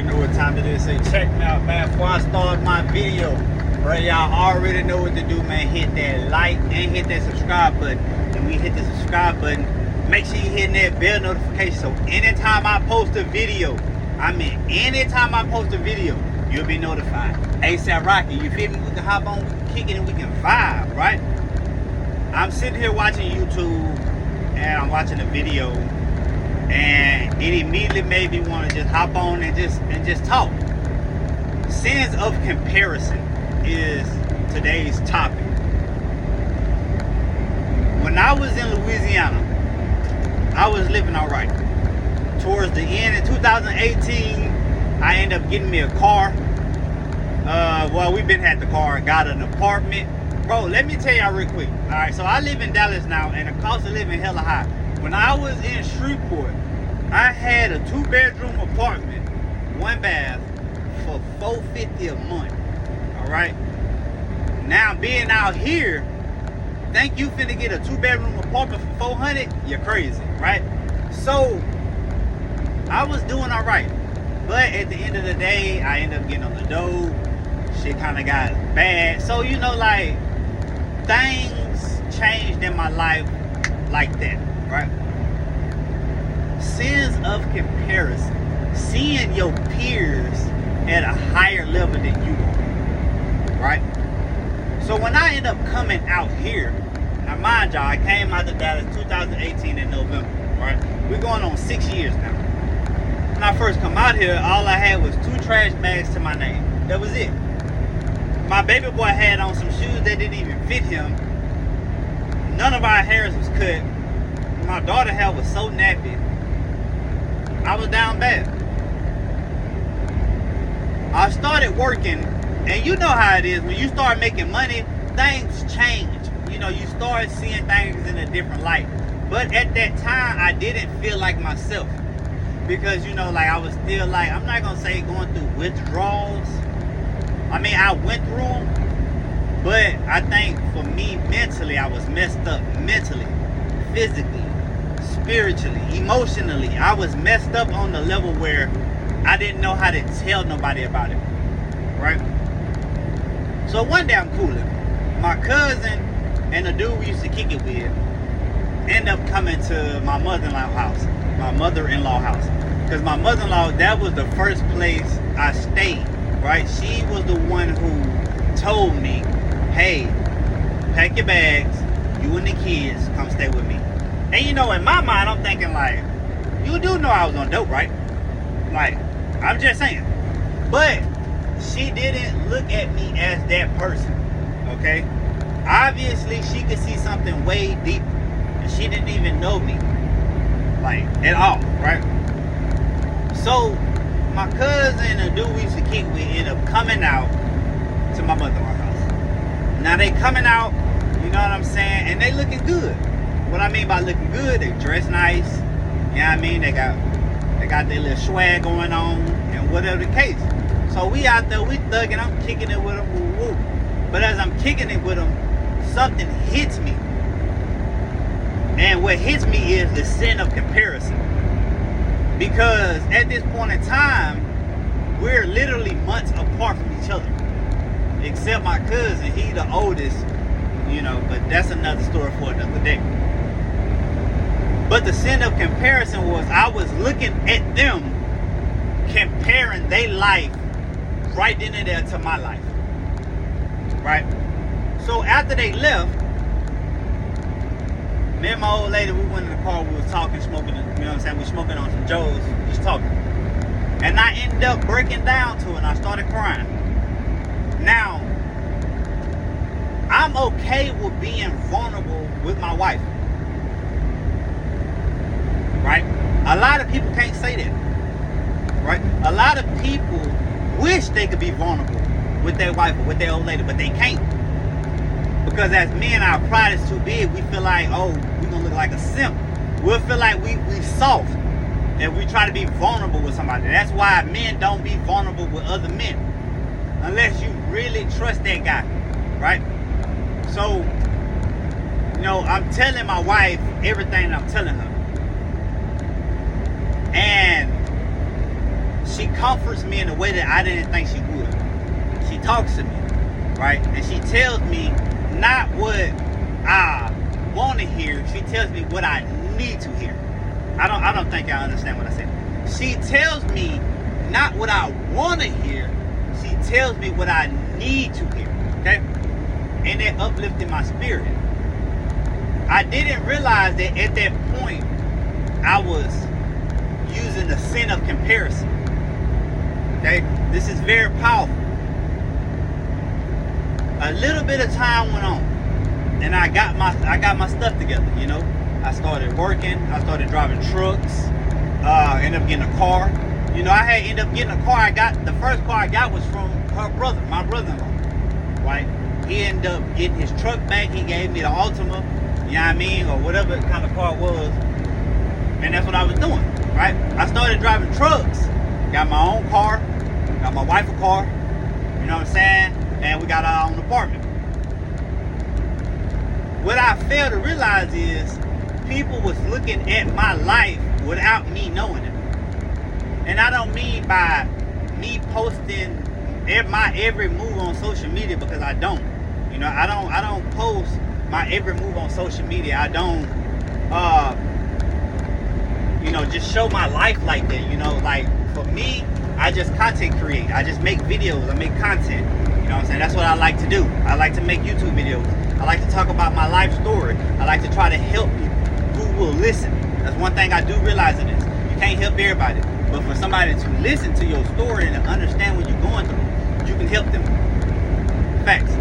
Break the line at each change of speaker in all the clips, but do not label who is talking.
already know what time it is. Say, check me out, man. Before I start my video, bro, y'all already know what to do, man. Hit that like and hit that subscribe button. And when you hit the subscribe button, make sure you hit that bell notification. So anytime I post a video, anytime I post a video, you'll be notified. ASAP Rocky, you feel me? We can hop on, kick it, and we can vibe, right? I'm sitting here watching YouTube, and I'm watching a video, and it immediately made me want to just hop on and just talk. Sins of comparison is today's topic. When I was in Louisiana, I was living all right. Towards the end of 2018, I ended up getting me a car. Well, we've been had the car, got an apartment. Bro, let me tell y'all real quick. All right, so I live in Dallas now, and the cost of living hella high. When I was in Shreveport, I had a 2-bedroom apartment, 1 bath, for $450 a month. All right. Now being out here, think you finna get a 2-bedroom apartment for $400? You're crazy, right? So I was doing all right, but at the end of the day, I ended up getting on the dough. Shit kind of got bad. So you know, like, things changed in my life like that, right? Sins of comparison, seeing your peers at a higher level than you are, right? So when I end up coming out here, now mind y'all, I came out to Dallas 2018 in November, right? We're going on 6 years now. When I first come out here, all I had was 2 trash bags to my name. That was it. My baby boy had on some shoes that didn't even fit him. None of our hairs was cut. My daughter's hair was so nappy. I was down bad. I started working, and you know how it is. When you start making money, things change. You know, you start seeing things in a different light. But at that time, I didn't feel like myself. Because, you know, like, I was still like, I'm not going to say going through withdrawals. I mean, I went through them, but I think for me, mentally, I was messed up. Mentally, physically, spiritually, emotionally. I was messed up on the level where I didn't know how to tell nobody about it, right? So one day I'm cooling. My cousin and the dude we used to kick it with end up coming to my mother-in-law house. Because my mother-in-law, that was the first place I stayed. Right, she was the one who told me, hey, pack your bags, you and the kids, come stay with me. And you know, in my mind, I'm thinking like, you do know I was on dope, right? Like, I'm just saying. But she didn't look at me as that person, okay? Obviously, she could see something way deeper. And she didn't even know me, like, at all, right? So my cousin and the dude we used to kick with ended up coming out to my mother-in-law's house. Now they coming out, you know what I'm saying, and they looking good. What I mean by looking good, they dress nice. You know what I mean? They got their little swag going on and whatever the case. So we out there, we thugging, I'm kicking it with them, woo woo. But as I'm kicking it with them, something hits me. And what hits me is the sin of comparison. Because at this point in time, we're literally months apart from each other. Except my cousin, he the oldest, you know, but that's another story for another day. But the sin of comparison was I was looking at them, comparing their life right then and there to my life. Right? So after they left, me and my old lady, we went in the car, we was talking, smoking, you know what I'm saying? We smoking on some Joes, just talking. And I ended up breaking down to it, and I started crying. Now, I'm okay with being vulnerable with my wife. Right? A lot of people can't say that. Right? A lot of people wish they could be vulnerable with their wife or with their old lady, but they can't. Because as men, our pride is too big. We feel like, oh, we're going to look like a simp. We'll feel like we soft if we try to be vulnerable with somebody. That's why men don't be vulnerable with other men. Unless you really trust that guy. Right? So, you know, I'm telling my wife everything I'm telling her. And she comforts me in a way that I didn't think she would. She talks to me, right? And she tells me not what I want to hear. She tells me what I need to hear. I don't think I understand what I said. She tells me not what I want to hear. She tells me what I need to hear. Okay? And it uplifted my spirit. I didn't realize that at that point I was using the sin of comparison. Okay? This is very powerful. A little bit of time went on, and I got my stuff together. You know, I started working. I started driving trucks. Ended up getting a car. You know, I had ended up getting a car. The first car I got was from her brother, my brother-in-law. Right? He ended up getting his truck back. He gave me the Altima. You know what I mean, or whatever kind of car it was, and that's what I was doing. Right? I started driving trucks. Got my own car. Got my wife a car. You know what I'm saying? And we got our own apartment. What I failed to realize is people was looking at my life without me knowing it. And I don't mean by me posting my every move on social media, because I don't. You know, I don't post my every move on social media. I don't just show my life like that. You know, like for me, I just content create. I just make videos. I make content. You know what I'm saying? That's what I like to do. I like to make YouTube videos. I like to talk about my life story. I like to try to help people who will listen. That's one thing I do realize in this. You can't help everybody. But for somebody to listen to your story and to understand what you're going through, you can help them. Facts.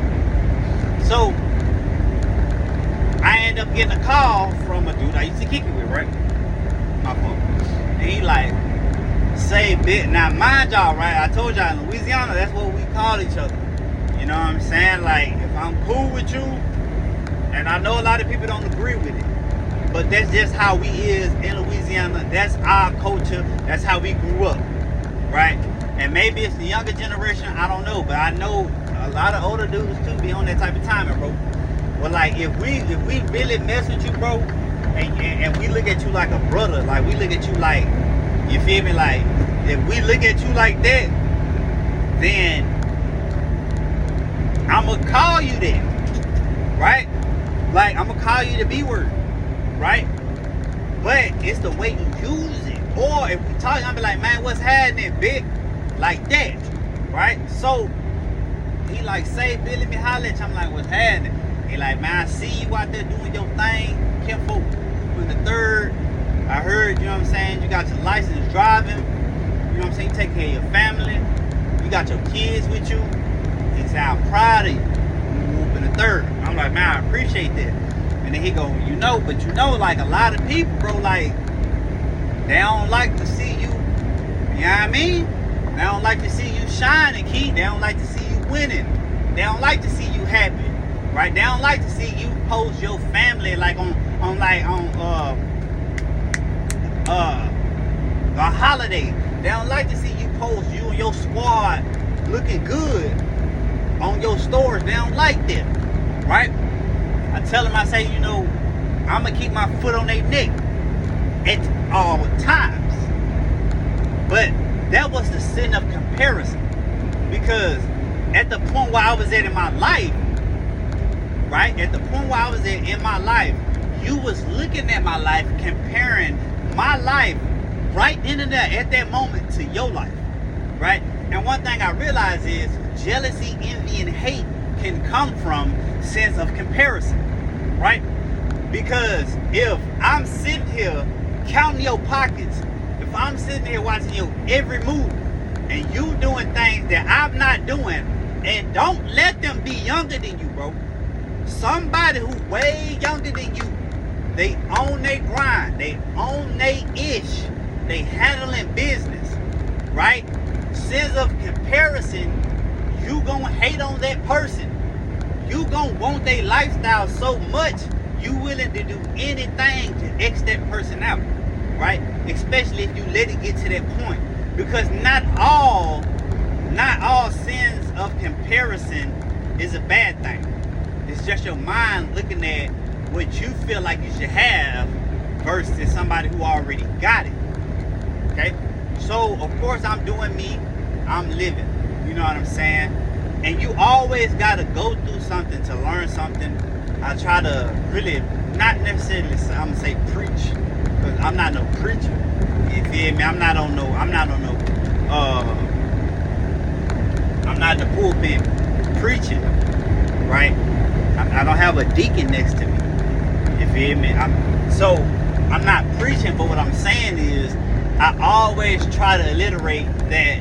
So, I end up getting a call from a dude I used to kick it with, right? My phone. And he like, say bit. Now, mind y'all, right? I told y'all in Louisiana, that's what we call each other. You know what I'm saying? Like, if I'm cool with you, and I know a lot of people don't agree with it, but that's just how we is in Louisiana. That's our culture. That's how we grew up, right? And maybe it's the younger generation, I don't know, but I know a lot of older dudes too be on that type of timing, bro. But like, if we really mess with you, bro, and we look at you like a brother, like we look at you like, you feel me? Like, if we look at you like that, then I'ma call you that, right? Like, I'ma call you the B word, right? But it's the way you use it. Or if we talk, I'll be like, man, what's happening, big? Like that, right? So he like, say, Billy, let me holler at you. I'm like, what's happening? He like, man, I see you out there doing your thing. Careful with the third. I heard, you know what I'm saying, you got your license driving. You know what I'm saying? You take care of your family. You got your kids with you. He said, I'm proud of you. Whooping the third. I'm like, man, I appreciate that. And then he go, but like a lot of people, bro, like, they don't like to see you. You know what I mean? They don't like to see you shining, Keith. They don't like to see you winning. They don't like to see you happy, right? They don't like to see you post your family like on a holiday. They don't like to see you post you and your squad looking good on your stories. They don't like that, right? I tell them, I say, I'm gonna keep my foot on their neck at all times. But that was the sin of comparison, because at the point where I was at in my life, right? At the point where I was at in my life, you was looking at my life, comparing my life right then and there at that moment to your life, right? And one thing I realize is jealousy, envy, and hate can come from sense of comparison, right? Because if I'm sitting here counting your pockets, if I'm sitting here watching your every move, and you doing things that I'm not doing, and don't let them be younger than you, bro. Somebody who way younger than you, they own their grind, they own their ish, they handling business, right? Sense of comparison, you gonna hate on that person. You gonna want their lifestyle so much, you willing to do anything to X that person out, right? Especially if you let it get to that point. Because not all sins of comparison is a bad thing. It's just your mind looking at what you feel like you should have versus somebody who already got it. Okay? So of course I'm doing me, I'm living. You know what I'm saying? And you always gotta go through something to learn something. I try to really not necessarily I'm gonna say preach, because I'm not no preacher. You feel me? I'm not in the pulpit preaching, right? I don't have a deacon next to me. You feel me? I'm not preaching, but what I'm saying is I always try to alliterate that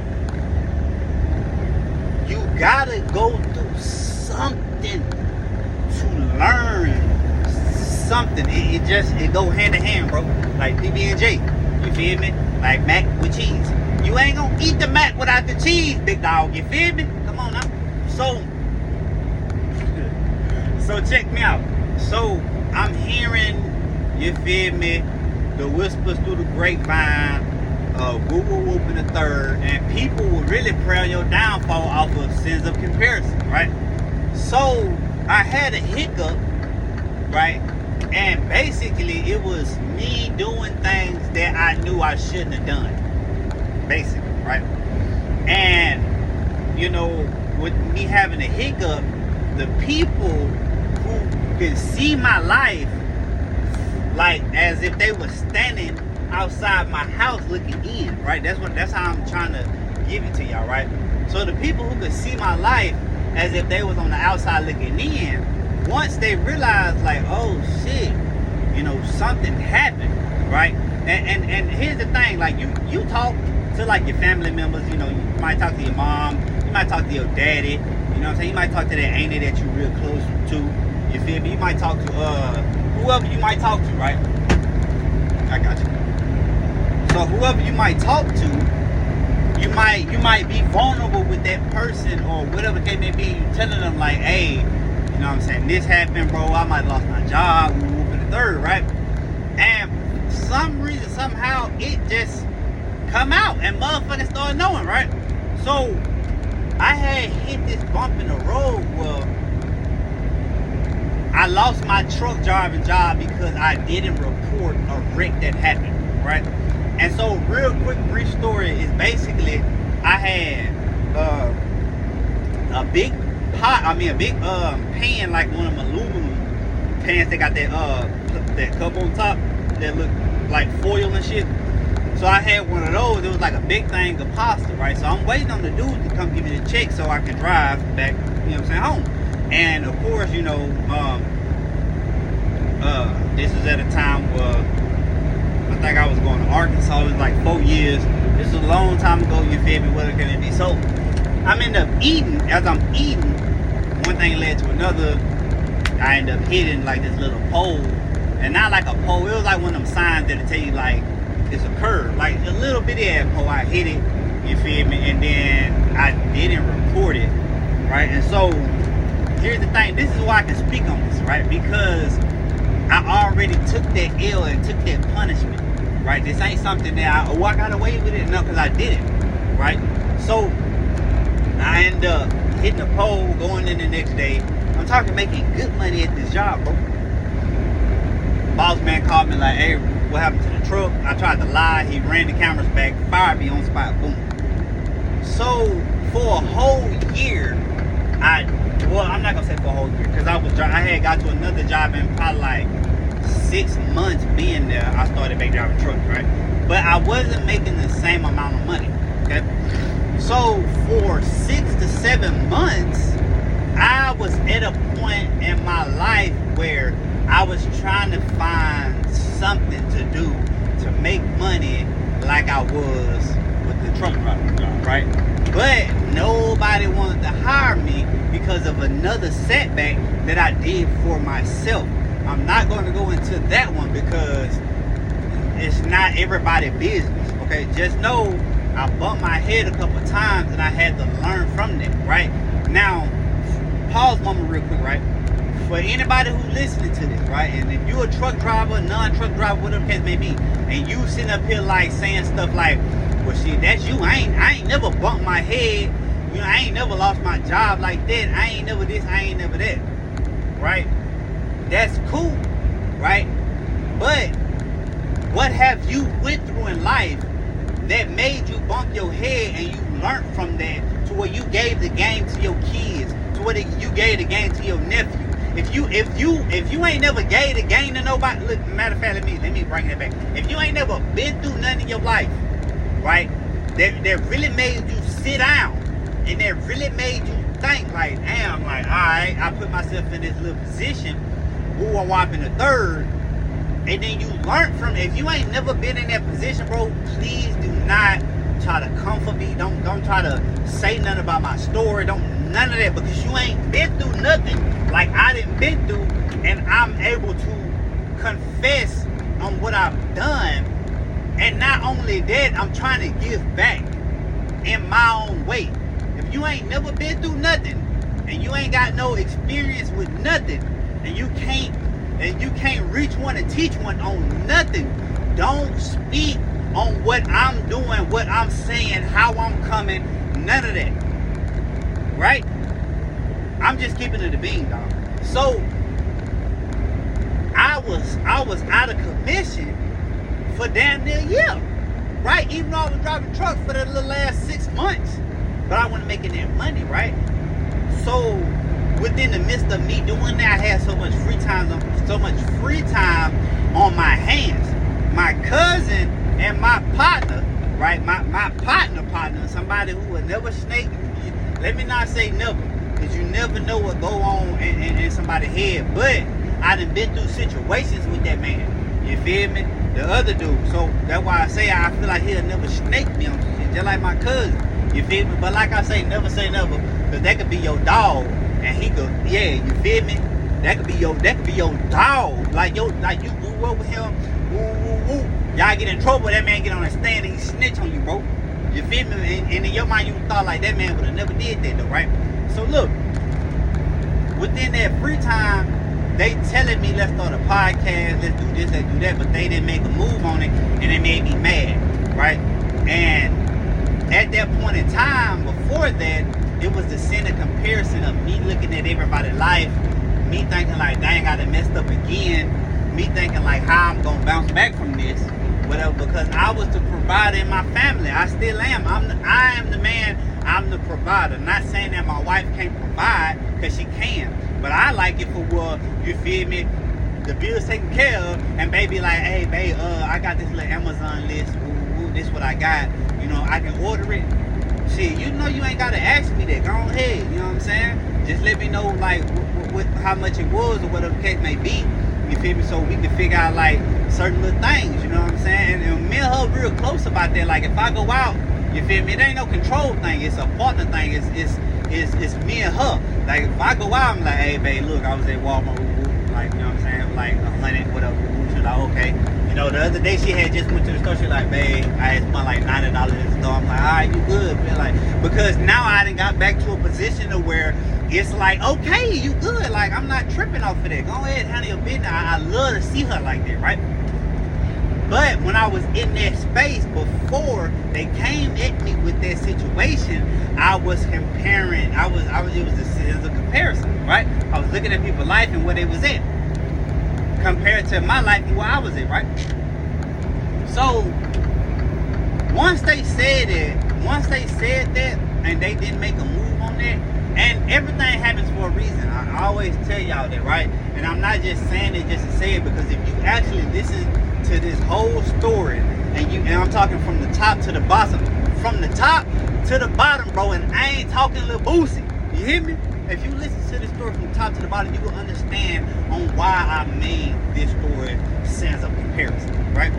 you gotta go through something to learn something. It go hand in hand, bro. Like PB&J, you feel me? Like mac with cheese. You ain't gonna eat the mac without the cheese, big dog. You feel me? Come on now. So check me out. So I'm hearing, you feel me, the whispers through the grapevine, woo woo whoop in the third, and people will really pray on your downfall off of sins of comparison, right? So I had a hiccup, right? And basically it was me doing things that I knew I shouldn't have done, basically, right? And you know, with me having a hiccup, the people who can see my life like as if they were standing outside my house looking in, right? That's how I'm trying to give it to y'all, right? So the people who could see my life as if they was on the outside looking in, once they realized like, oh shit, you know, something happened, right? And here's the thing, like you talk to like your family members, you know, you might talk to your mom, you might talk to your daddy, you know what I'm saying? You might talk to that auntie that you're real close to, you feel me? You might talk to whoever you might talk to, right? I got you. So whoever you might talk to, you might be vulnerable with that person or whatever they may be. You telling them like, hey, you know what I'm saying, this happened, bro. I might have lost my job, whoop in the third, right? And for some reason, somehow, it just come out and motherfuckers started knowing, right? So I had hit this bump in the road where I lost my truck driving job because I didn't report a wreck that happened, right? And so real quick brief story is basically I had a big pan, like one of them aluminum pans that got that cup on top that look like foil and shit. So I had one of those. It was like a big thing of pasta, right? So I'm waiting on the dude to come give me the check so I can drive back, you know what I'm saying, home. And of course, you know, this was at a time where I think I was going to Arkansas. It was like 4 years. This is a long time ago, you feel me? What it can be? So I'm end up eating. As I'm eating, one thing led to another. I end up hitting like this little pole, and not like a pole. It was like one of them signs that'll tell you like it's a curve, like a little bitty ass pole. I hit it, you feel me? And then I didn't report it, right? And so here's the thing. This is why I can speak on this, right? Because I already took that L and took that punishment, right? This ain't something that I got away with it. No, because I did it, right? So I end up hitting the pole, going in the next day. I'm talking making good money at this job, bro. Boss man called me like, hey, what happened to the truck? I tried to lie. He ran the cameras back, fired me on spot, boom. So for a whole year, I'm not gonna say for a whole year, because I had got to another job in probably like 6 months being there. I started back driving trucks, right? But I wasn't making the same amount of money. Okay, so for 6 to 7 months, I was at a point in my life where I was trying to find something to do to make money like I was with the truck driving job, right? But nobody wanted to hire me because of another setback that I did for myself. I'm not going to go into that one because it's not everybody's business, okay? Just know I bumped my head a couple times and I had to learn from that, right? Now, pause moment real quick, right? For anybody who's listening to this, right? And if you're a truck driver, non-truck driver, whatever the case may be, and you sitting up here like saying stuff like, well, shit, that's you. I ain't never bumped my head. You know, I ain't never lost my job like that. I ain't never this, I ain't never that. Right? That's cool, right? But what have you went through in life that made you bump your head, and you learned from that to where you gave the game to your kids, to where you gave the game to your nephew. If you ain't never gave the game to nobody, look, matter of fact, let me bring that back. If you ain't never been through nothing in your life, right, that really made you sit down, and that really made you think like, damn, like, all right, I put myself in this little position, ooh, I'm whopping the third, and then you learn from it. If you ain't never been in that position, bro, please do not try to comfort me. Don't try to say nothing about my story. None of that, because you ain't been through nothing like I didn't been through, and I'm able to confess on what I've done. And not only that, I'm trying to give back in my own way. If you ain't never been through nothing, and you ain't got no experience with nothing, and you can't reach one and teach one on nothing, don't speak on what I'm doing, what I'm saying, how I'm coming, none of that. Right? I'm just keeping it a bean, dog. So I was out of commission for damn near a year. Right? Even though I was driving trucks for the little last 6 months. But I wasn't making that money, right? So within the midst of me doing that, I had so much free time on my hands. My cousin and my partner, right? My partner, somebody who would never snake. Let me not say never, because you never know what go on in somebody's head. But I done been through situations with that man. You feel me? The other dude. So that's why I say I feel like he'll never snake me on shit, just like my cousin. You feel me? But like I say never, because that could be your dog, and he could, yeah, you feel me? That could be your dog. Like you grew up with him. Woo. Y'all get in trouble, that man get on a stand and he snitch on you, bro. You feel me? And in your mind, you thought like that man would have never did that, though, right? So look, within that free time, they telling me, let's start a podcast, let's do this, let's do that, but they didn't make a move on it, and it made me mad, right? And at that point in time, before that, it was the sin of comparison of me looking at everybody's life, me thinking like, dang, I done messed up again, me thinking like, how I'm gonna bounce back from this, whatever, because I was the provider in my family. I still am. I am the man. I'm the provider. Not saying that my wife can't provide, because she can, but I like it for, well, you feel me, the bills taken care of, and baby like, hey babe, I got this little Amazon list, ooh, this what I got, you know, I can order it. Shit, you know, you ain't gotta ask me that. Go ahead, you know what I'm saying? Just let me know like what how much it was, or whatever the case may be. You feel me? So we can figure out like certain little things, you know what I'm saying? And me and her real close about that. Like if I go out, you feel me? It ain't no control thing. It's a partner thing. It's me and her. Like if I go out, I'm like, hey babe, look, I was at Walmart, like, you know what I'm saying? Like 100, whatever. She's like, okay. You know, the other day she had just went to the store. She's like, babe, I had spent like $90 in the store. I'm like, all right, you good, man. Like, because now I done got back to a position of where it's like, okay, you good. Like, I'm not tripping off of that. Go ahead and handle your business. I love to see her like that, right? But when I was in that space before they came at me with that situation, I was comparing. It was a comparison, right? I was looking at people's life and where they was at, compared to my life and where I was at, right? So once they said that, and they didn't make a move on that, and everything happens for a reason. I always tell y'all that, right? And I'm not just saying it just to say it, because if you actually listen to this whole story, and I'm talking from the top to the bottom, bro, and I ain't talking Lil Boosie. You hear me? If you listen to this story from top to the bottom, you will understand on why I made this story sense of comparison, right?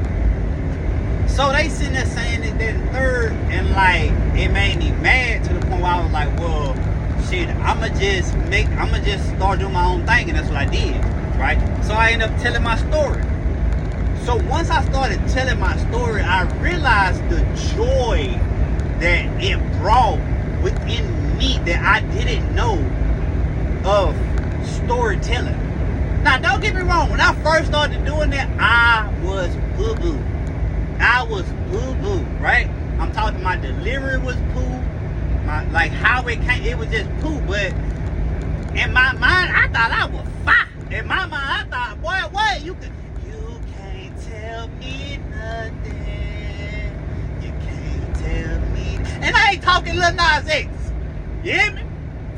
So they sitting there saying it then third, and like it made me mad to the point where I was like, well, shit, I'ma just start doing my own thing, and that's what I did, right? So I ended up telling my story. So once I started telling my story, I realized the joy that it brought within me that I didn't know of storytelling. Now, don't get me wrong. When I first started doing that, I was boo-boo. Right? I'm talking my delivery was poo. Like how it came, it was just poo. But in my mind, I thought I was fire. In my mind, I thought, boy, what? You can't tell me nothing. You ain't talking Lil Nas X. You hear me?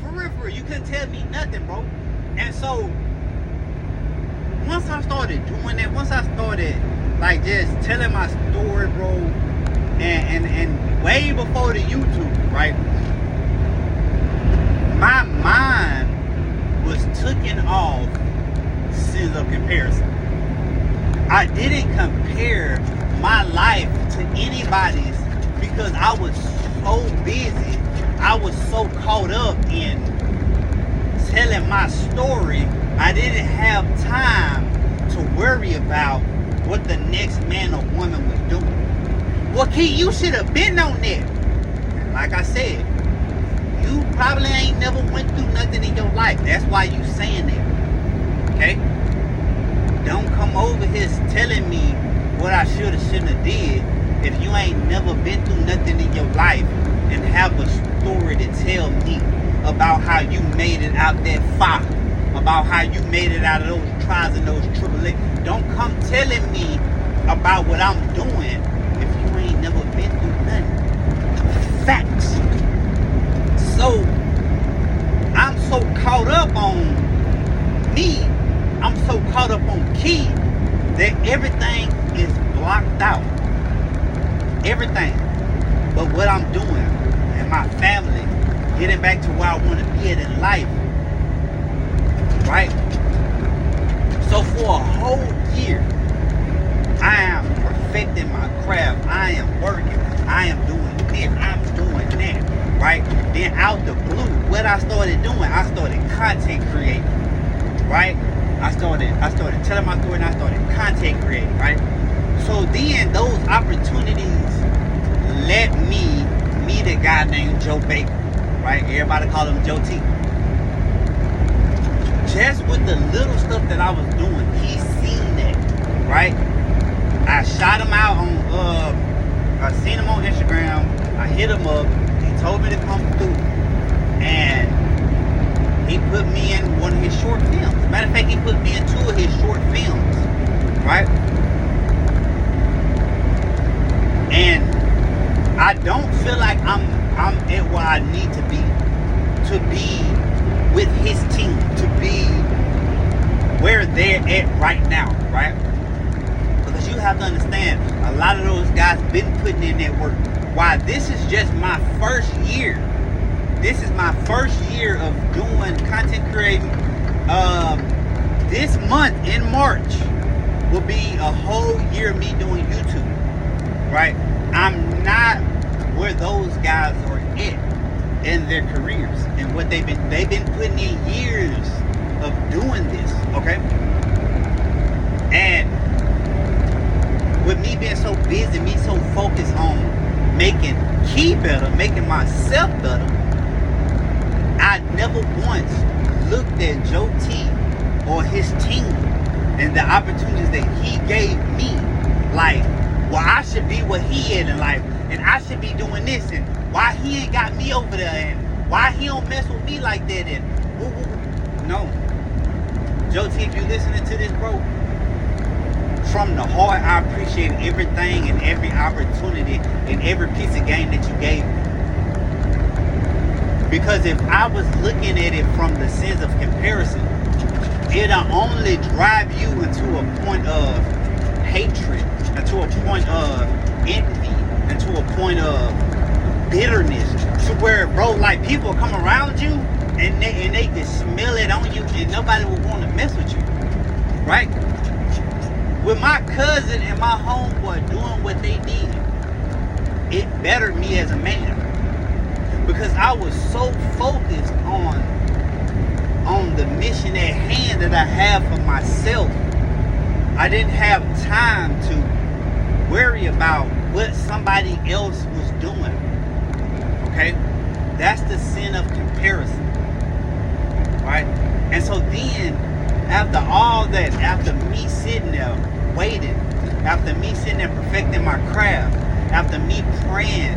For real, you couldn't tell me nothing, bro. And so, once I started doing that, once I started, like, just telling my story, bro, and way before the YouTube, right? My mind was taken off sins of comparison. I didn't compare my life to anybody's because I was so busy. I was so caught up in telling my story. I didn't have time to worry about what the next man or woman was doing. Well, Key, you should have been on that. Like I said, you probably ain't never went through nothing in your life. That's why you saying that. Okay? Don't come over here telling me what I should or shouldn't have did if you ain't never been through nothing in your life and have a story to tell me about how you made it out that fire, about how you made it out of those trials and those tribulations. Don't come telling me about what I'm doing if you ain't never been through nothing. Facts. So, I'm so caught up on me, I'm so caught up on Key, that everything is blocked out. Everything. But what I'm doing and my family, getting back to where I want to be at in life. Right? So for a whole year, I am perfecting my craft. I am working. I am doing this. I'm doing that. Right? Then out the blue, what I started doing, I started content creating. Right? I started telling my story and I started content creating. Right? So then those opportunities let me meet a guy named Joe Baker. Right? Everybody call him Joe T. Just with the little stuff that I was doing, he seen that, right? I shot him out on, I seen him on Instagram. I hit him up. He told me to come through, and he put me in one of his short films. Matter of fact, he put me in 2 of his short films, right? And I don't feel like I'm at where I need to be with his team, to be where they're at right now, right? Because you have to understand, a lot of those guys been putting in that work. Why? This is just my first year. This is my first year of doing content creating. This month in March will be a whole year of me doing YouTube, right? I'm not where those guys are at in their careers and what they've been putting in years of doing this, okay? And with me being so busy, me so focused on making Key better, making myself better, I never once looked at Joe T or his team and the opportunities that he gave me like, well, I should be what he is in life, and I should be doing this, and why he ain't got me over there, and why he don't mess with me like that, and woo, woo, woo. No. Joe T, if you listening to this, bro, from the heart, I appreciate everything and every opportunity and every piece of game that you gave me. Because if I was looking at it from the sense of comparison, it'll only drive you into a point of hatred, into a point of envy, into a point of bitterness, to where, bro, like, people come around you and they can smell it on you and nobody will want to mess with you, right? With my cousin and my homeboy doing what they did, it bettered me as a man, because I was so focused on the mission at hand that I have for myself. I didn't have time to worry about what somebody else was doing. Okay? That's the sin of comparison. Right? And so then, after all that, after me sitting there waiting, after me sitting there perfecting my craft, after me praying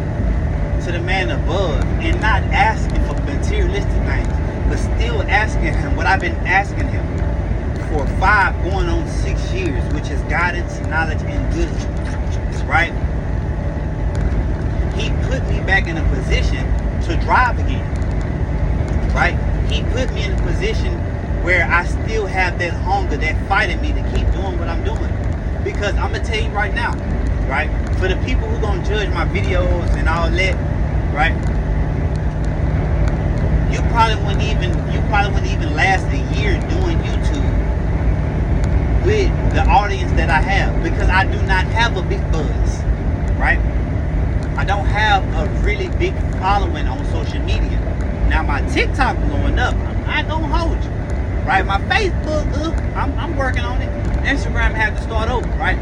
to the man above and not asking for materialistic things, but still asking him what I've been asking him for 5 going on 6 years, which is guidance, knowledge, and wisdom, right? He put me back in a position to drive again, right? He put me in a position where I still have that hunger, that fight in me to keep doing what I'm doing. Because I'm gonna tell you right now, right? For the people who gonna judge my videos and all that, right? You probably wouldn't even last a year doing YouTube with the audience that I have, because I do not have a big buzz, right? I don't have a really big following on social media. Now my TikTok blowing up, I'm not gonna hold you, right? My Facebook, I'm working on it. Instagram had to start over, right?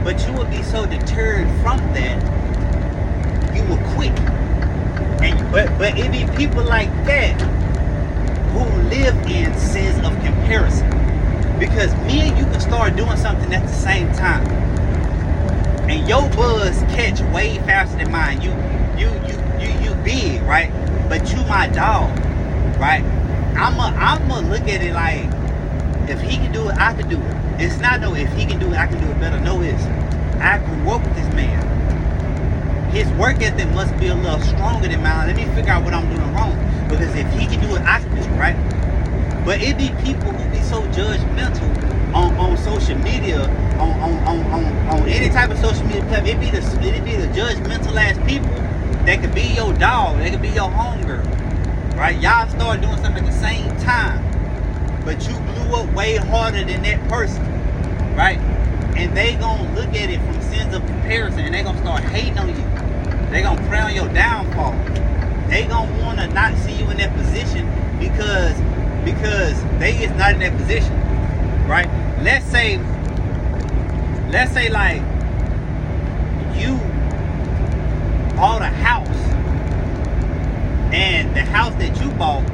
But you will be so deterred from that, you will quit. And but it be people like that who live in sins of comparison. Because me and you can start doing something at the same time, and your buzz catch way faster than mine. You big, right? But you my dog, right? I'ma look at it like, if he can do it, I can do it. It's not no if he can do it, I can do it better. No, it's I grew up with this man. His work ethic must be a little stronger than mine. Let me figure out what I'm doing wrong. Because if he can do it, I can do it, right? But it be people who be so judgmental on social media, on any type of social media platform. It be the judgmental ass people that could be your dog, they could be your homegirl, right? Y'all start doing something at the same time, but you blew up way harder than that person, right? And they gonna look at it from sins of comparison, and they gonna start hating on you. They gonna pray on your downfall. They gonna wanna not see you in that position because they is not in that position, right? Let's say like you bought a house, and the house that you bought